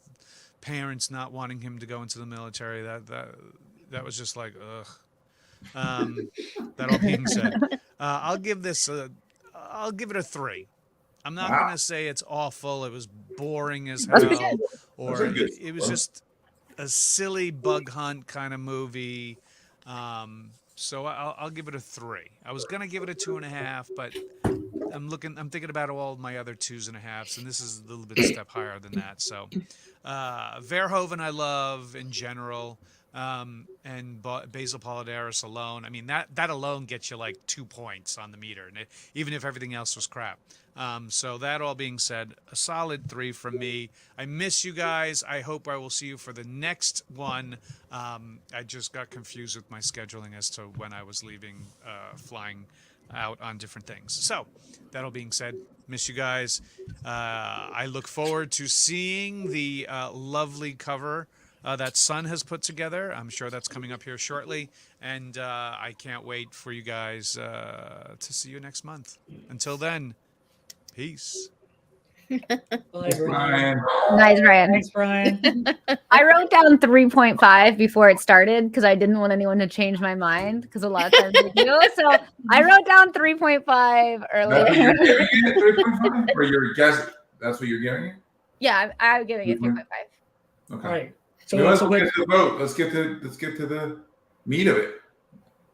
parents not wanting him to go into the military, that was just like, ugh. That all being said, I'll give it a 3. I'm not going to say it's awful. It was boring as hell, or it was just a silly bug hunt kind of movie. So I'll give it a 3. I was going to give it a 2.5, but I'm thinking about all my other 2.5s, and this is a little bit step higher than that. So, Verhoeven I love in general. And Basil Poledouris alone. I mean, that alone gets you like 2 points on the meter, and even if everything else was crap. So that all being said, a solid 3 from me. I miss you guys. I hope I will see you for the next one. I just got confused with my scheduling as to when I was leaving, flying out on different things. So that all being said, miss you guys. I look forward to seeing the lovely cover that Sun has put together. I'm sure that's coming up here shortly. And I can't wait for you guys to see you next month. Until then, peace. Bye, Brian. Nice, Brian. Thanks, Brian. I wrote down 3.5 before it started because I didn't want anyone to change my mind, because a lot of times they do. So I wrote down 3.5 earlier. That's what you're giving it, 3.5? Or your guess? That's what you're giving it? Yeah, I'm giving it 3.5. Okay. All right. So So, let's so get to the vote. Let's get to the meat of it.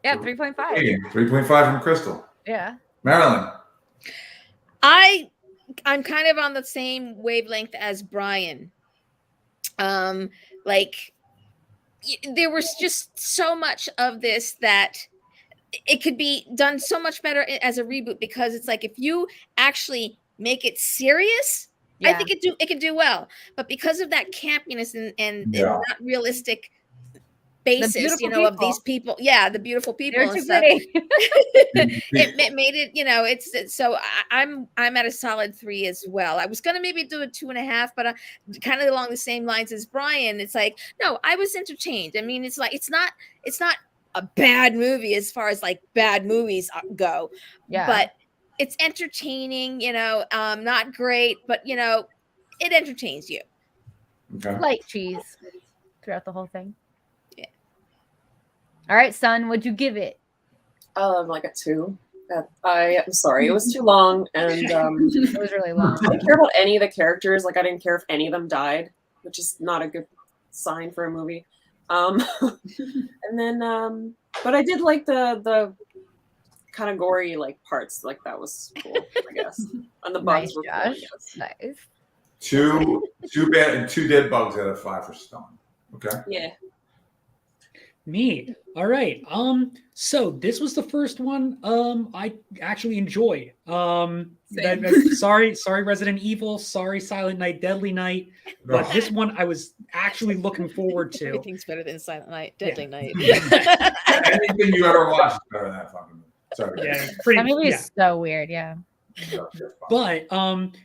Yeah, 3.5. 3.5 from Krystle. Yeah. Marilyn. I'm kind of on the same wavelength as Brian. There was just so much of this that it could be done so much better as a reboot, because it's like, if you actually make it serious, I think it could do well. But because of that campiness and not realistic basis, of these people, the beautiful people and stuff, it made it, it's so I'm at a solid 3 as well. I was gonna maybe do a 2.5, but kind of along the same lines as Brian. It's like, no, I was entertained. I mean, it's like, it's not a bad movie as far as like bad movies go, but it's entertaining, not great, but it entertains you. Okay. Light cheese throughout the whole thing. Yeah. All right, Sun, what'd you give it? Like a 2. I'm sorry, it was too long, and it was really long. I didn't care about any of the characters. Like, I didn't care if any of them died, which is not a good sign for a movie. And then, but I did like the kind of gory like parts. Like, that was cool, I guess. And the bugs were cool, I guess. Nice. 2 bad and 2 dead bugs out of 5 for Stone. Okay. Yeah. Me. All right. So this was the first one I actually enjoyed. Sorry, Resident Evil, sorry, Silent Night, Deadly Night. But this one I was actually looking forward to. Everything's better than Silent Night, Deadly Night. Anything you ever watched is better than that fucking movie. Sorry. Yeah, that movie is so weird, But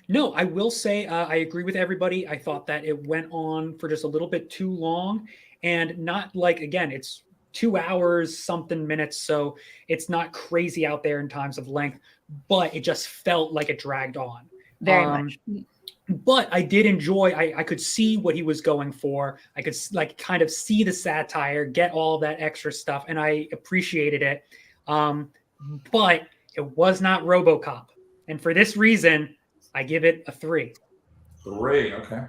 no, I will say I agree with everybody. I thought that it went on for just a little bit too long, and not like, again, it's 2 hours something minutes, so it's not crazy out there in times of length, but it just felt like it dragged on very much. But I did enjoy, I could see what he was going for. I could like kind of see the satire, get all that extra stuff, and I appreciated it. But it was not RoboCop. And for this reason, I give it a 3. 3, okay.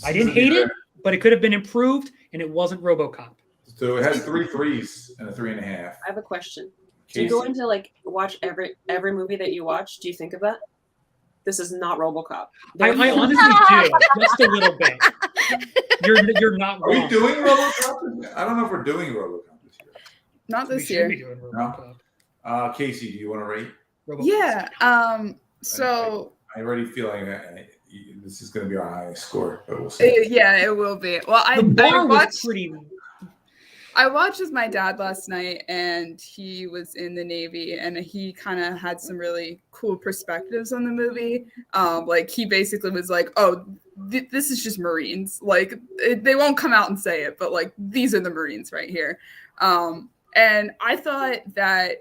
I didn't hate it, but it could have been improved, and it wasn't RoboCop. So it has 3 3s and a 3.5. I have a question. Do Casey. you go into like watch every movie that you watch? Do you think of that? This is not RoboCop. I honestly do, just a little bit. You're not Are we wrong. doing RoboCop? I don't know if we're doing RoboCop this year. Not We this should year. be doing RoboCop. Casey, do you want to rate? RoboCop. Yeah. So I already feel like this is going to be our highest score, but we'll see. yeah, it will be. Well, The bar was watched. pretty. I watched with my dad last night, and he was in the Navy, and he kind of had some really cool perspectives on the movie. Like he basically was like, "Oh, this is just Marines. Like they won't come out and say it, but like these are the Marines right here." And I thought that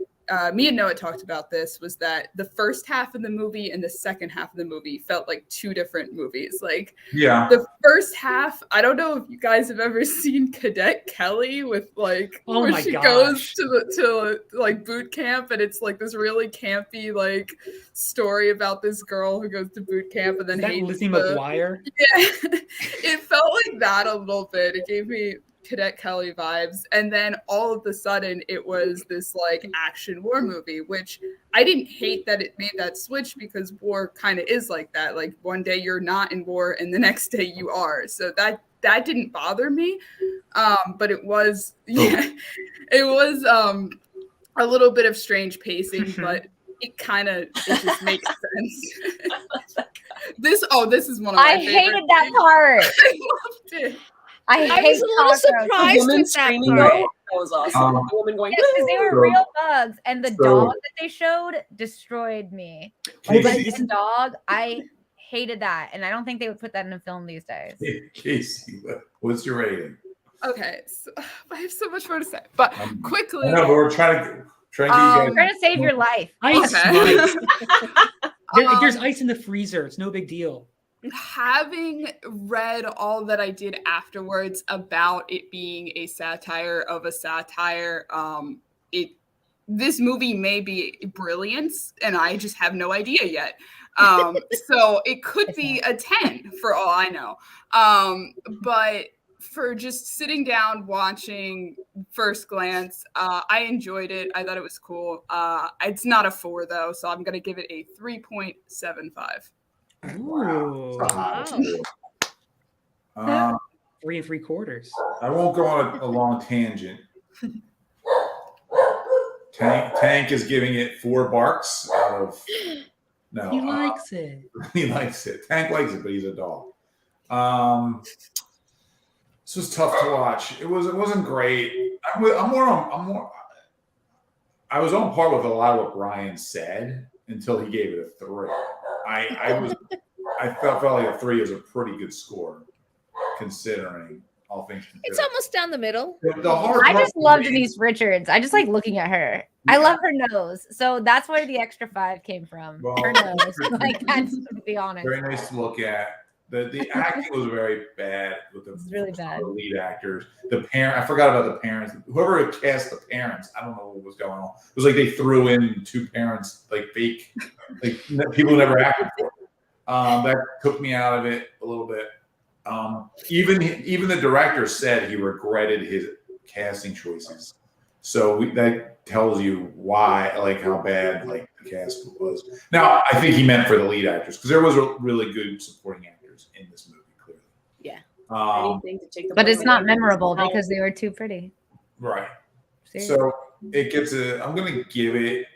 me and Noah talked about this, was that the first half of the movie and the second half of the movie felt like two different movies. Like Yeah. the first half, I don't know if you guys have ever seen Cadet Kelly with like Oh where my she gosh. goes to like boot camp, and it's like this really campy like story about this girl who goes to boot camp and then Is that hates Lizzie the- McGuire? Yeah, it felt like that a little bit. It gave me Cadet Kelly vibes, and then all of a sudden it was this like action war movie, which I didn't hate that it made that switch, because war kind of is like that. Like one day you're not in war and the next day you are, so that didn't bother me. But it was it was a little bit of strange pacing, but it just makes sense. This is one of my I favorite hated that things. part. I loved it. I I hate was a little cockroaches. surprised woman with that screaming part. though, that was awesome. The woman going, Yes, because they were So- real bugs, and the so- dog that they showed destroyed me. Casey, That dog, I hated that, and I don't think they would put that in a film these days. Casey, what's your rating? Okay, so, I have so much more to say, but quickly. I know, but we're trying to get you We're guys. gonna save your life. Ice. Okay. Ice. There's ice in the freezer. It's no big deal. Having read all that I did afterwards about it being a satire of a satire, this movie may be brilliant, and I just have no idea yet. So it could be a 10 for all I know. But for just sitting down watching first glance, I enjoyed it. I thought it was cool. It's not a 4 though, so I'm gonna give it a 3.75. Ooh. Wow. 3 3/4. I won't go on a long tangent. Tank is giving it 4 barks out of no. He likes it. He likes it. Tank likes it, but he's a dog. This was tough to watch. It wasn't great. I was on par with a lot of what Brian said until he gave it a 3. I felt like a 3 is a pretty good score, considering all things considered. It's almost down the middle. The hard I part just love for me- Denise Richards. I just like looking at her. I love her nose, so that's where the extra 5 came from. Well, Her nose, like that's to be honest. Very nice to look at. The acting was very bad with the It's really bad. the lead actors. The parent, I forgot about the parents. Whoever cast the parents, I don't know what was going on. It was like they threw in 2 parents, like fake, like people who never acted for. That took me out of it a little bit. Even the director said he regretted his casting choices. So that tells you why, like how bad like the cast was. Now I think he meant for the lead actors, because there was a really good supporting actors in this movie, clearly. Yeah. anything to take the But blame it's not away. memorable because they were too pretty. Right. Seriously. So it gets I'm gonna give it.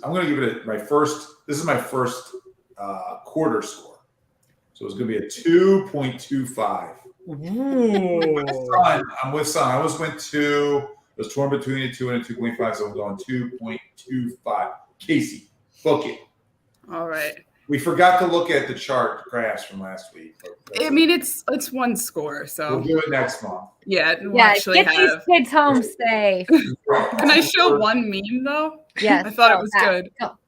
I'm gonna give it my first. This is my first quarter score. So it's gonna be a 2.25. Ooh. I'm with Sun. I almost went 2. I was torn between a 2 and a 2.5, so I'm going 2.25. Casey, book it. All right. We forgot to look at the chart graphs from last week. I mean, it's one score, we'll so do it next month. yeah. We'll Yeah, actually get these have. kids home safe. Can I show one meme though? Yes. I thought it go, was Pat, good. go.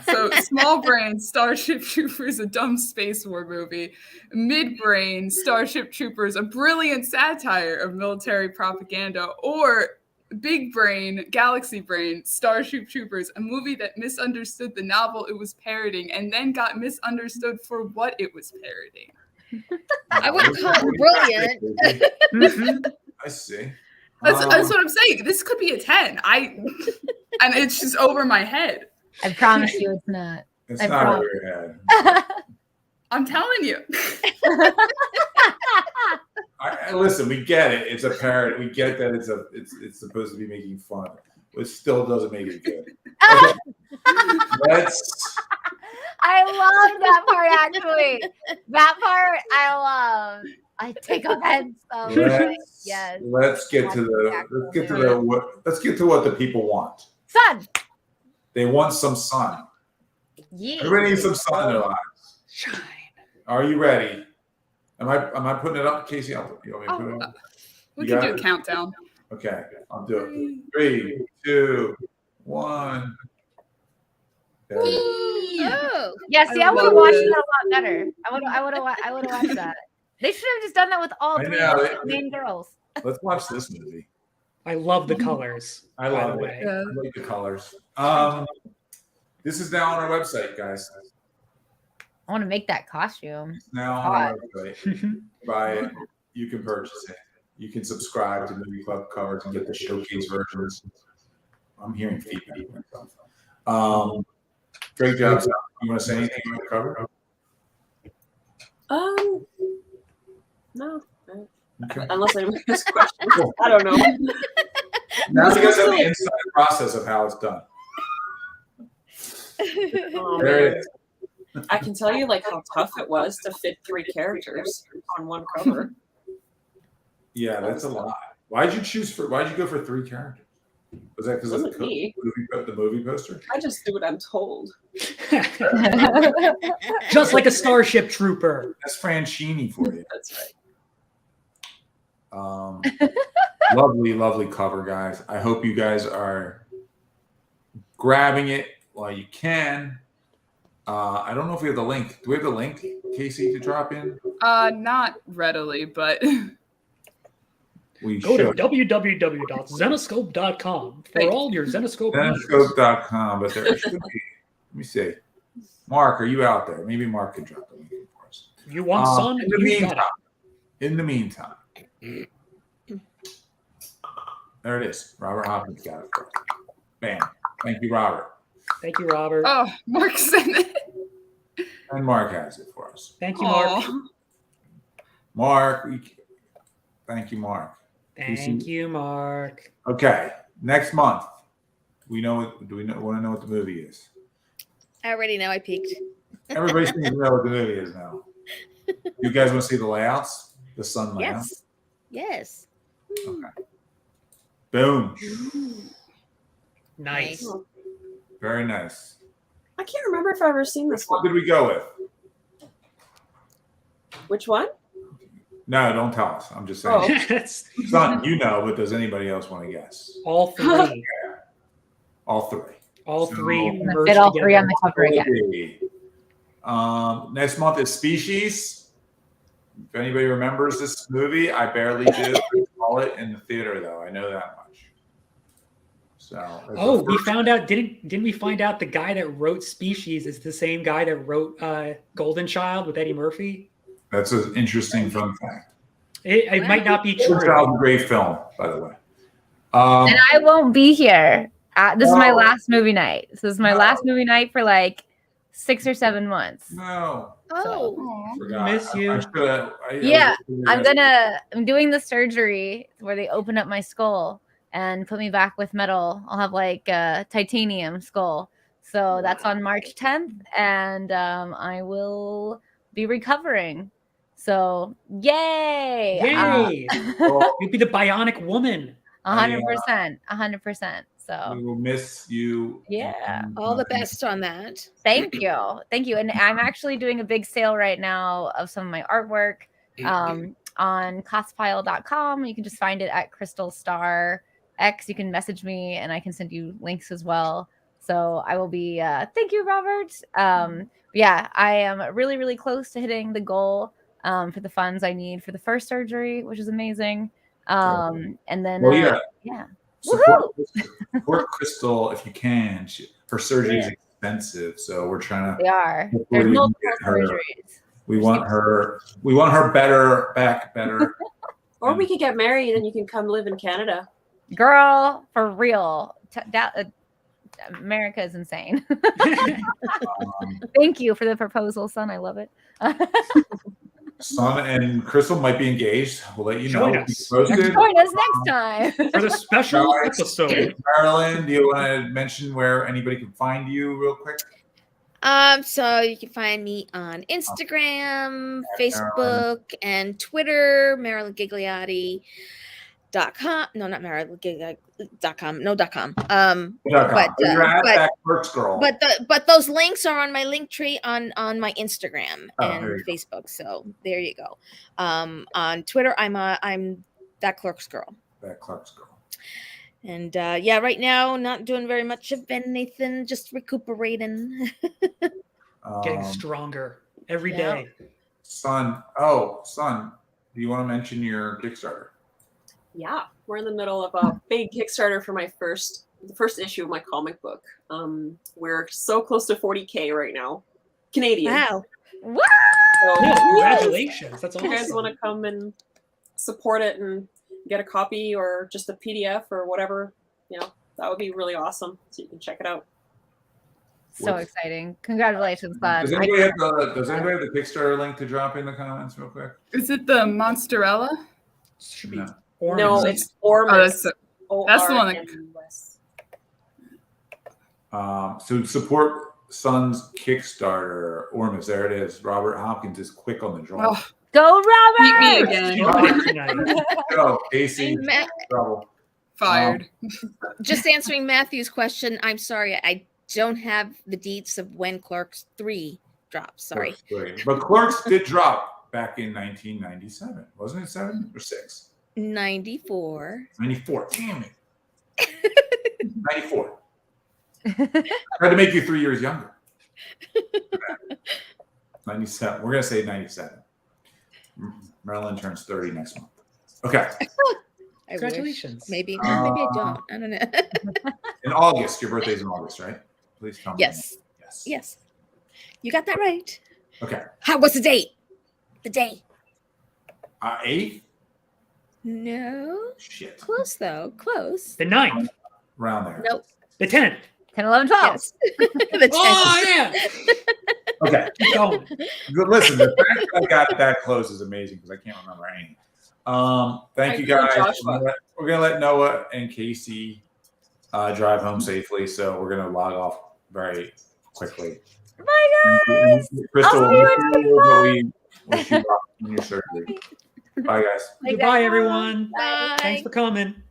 So small brain, Starship Troopers, a dumb space war movie. Midbrain, Starship Troopers, a brilliant satire of military propaganda. Or Big Brain, Galaxy Brain, Starship Troopers, a movie that misunderstood the novel it was parroting and then got misunderstood for what it was parroting. I wouldn't call it brilliant. I see. That's what I'm saying. This could be a 10. And it's just over my head. I promise you it's not. It's I not over your head. I'm telling you. Listen, we get it. It's a parrot. We get that it's supposed to be making fun. It still doesn't make it good. Okay. I love that part actually. That part I love. I take offense. Yes. Let's get to what the people want. Sun. They want some sun. Yeah. Everybody needs some sun in their lives. Shine. Are you ready? Am I putting it up, Casey? You want me to put it up? We can do a countdown. Okay, I'll do it. 3, 2, 1. Oh. Yeah, see, I would have watched that a lot better. I would have watched that. They should have just done that with all three of the main girls. Let's watch this movie. I love the colors. I love the it. way. I like the colors. This is now on our website, guys. I want to make that costume. It's now on our website. Buy it. You can purchase it. You can subscribe to Movie Club covers and get the showcase versions. I'm hearing feedback myself. Great job. Sam. You want to say anything about the cover? No. Okay. Unless anyone has questions. I don't know. Now you guys have the inside process of how it's done. There it is. I can tell you like how tough it was to fit 3 characters on one cover. Yeah, that's a lot. Why'd you go for 3 characters? Was that because of the movie poster? I just do what I'm told. Just like a Starship Trooper. That's Franchini for you. That's right. Lovely, lovely cover, guys. I hope you guys are grabbing it while you can. I don't know if we have the link. Do we have the link, Casey, to drop in? Not readily, but We Go should. to www.zenoscope.com for all your Zenoscope needs. Zenoscope.com, but there should be. Let me see. Mark, are you out there? Maybe Mark can drop the link for us. If you want sun, In the meantime, there it is. Robert Hopkins got it for us. Bam. Thank you, Robert. Thank you, Robert. oh, Mark sent it. And Mark has it for us. Thank you, Mark. Aw. Mark, thank you, Mark. Thank you, Mark. Okay, next month. Do we want to know what the movie is? I already know I peaked. Everybody seems to know what the movie is now. You guys want to see the layouts? The sun layout? Yes. Okay. Boom. Nice. Very nice. I can't remember if I've ever seen this What one. did we go with? Which one? No, don't tell us. I'm just saying. Oh. That's Son, you know, but does anybody else want to guess? all three. All three. All three. I'm gonna merged fit all three on together. the cover again. Next month is Species. If anybody remembers this movie, I barely do. I saw it in the theater, though. I know that much. So. Oh, we found out. Didn't we find out the guy that wrote Species is the same guy that wrote Golden Child with Eddie Murphy? That's an interesting fun fact. It might not be Golden true. Child's a great film, by the way. And I won't be here. This is my last movie night. So this is my last movie night for like 6 or 7 months. No. Oh. Forgot. Miss you. I'm doing the surgery where they open up my skull and put me back with metal. I'll have like a titanium skull. So that's on March 10th, and I will be recovering. So yay! Yay! You'd be the bionic woman. 100%. So We will miss you. yeah. All the best on that. Thank you. And I'm actually doing a big sale right now of some of my artwork on costpile.com. You can just find it at Krystle Star X. You can message me and I can send you links as well. So I will be thank you, Robert. Yeah, I am really, really close to hitting the goal for the funds I need for the first surgery, which is amazing. And then Support Krystle if you can. Her surgery is expensive, so we're trying to. They are. hopefully There's we can multiple get her- surgeries. We want her. We want her back better. Or we could get married and you can come live in Canada. Girl, for real. America is insane. Thank you for the proposal, son. I love it. Sun and Krystle might be engaged. We'll let you know. Join Keep us. posted. Join us next time. For the special Guys, episode. Marilyn, do you want to mention where anybody can find you real quick? So you can find me on Instagram, Facebook, and Twitter, Marilyn Gigliotti.com. No, not Marilyn Gigliotti.com. No, .com. But those links are on my link tree on my Instagram and Facebook. So there you go. On Twitter, I'm that Clerks Girl. That Clerks Girl. And right now, not doing very much of anything, just recuperating. Getting stronger every day. Sun, do you want to mention your Kickstarter? Yeah, we're in the middle of a big Kickstarter for the first issue of my comic book. We're so close to 40K right now, Canadian. Wow! Wow! So, Congratulations! That's awesome. If you guys want to come and support it and get a copy or just a PDF or whatever, that would be really awesome. So you can check it out. So exciting. Congratulations, bud. Does anybody have the Kickstarter link to drop in the comments real quick? Is it the Monsterella? Should be No, it's Ormus. That's the one that... So support Sun's Kickstarter. Ormus, there it is. Robert Hopkins is quick on the draw. Oh, go, beat me Robert! again. Go, Casey. Trouble. Fired. Just answering Matthew's question. I'm sorry, I don't have the deets of when Clerks 3 drops. Sorry. But Clerks did drop back in 1997. Wasn't it 7 or 6? 94. 94. Damn it. 94. Tried to make you 3 years younger. 97. We're going to say 97. Marilyn turns 30 next month. Okay. Congratulations. Maybe I don't. I don't know. In August. Your birthday's in August, right? Please tell me. Yes. You got that right. Okay. What's the date? The day. 8th? No. Shit. Close, though. Close. The 9th. Around there. Nope. The 10th. 10, 11, 12. Yes. The 10th. Oh, yeah. Okay. Keep going. Listen, the fact that I got that close is amazing because I can't remember any. Thank you guys. We're gonna let Noah and Casey drive home safely, so we're gonna log off very quickly. Bye, guys. Krystle, see you wish you luck in your surgery. Bye, guys. Goodbye, everyone. Bye. Thanks for coming.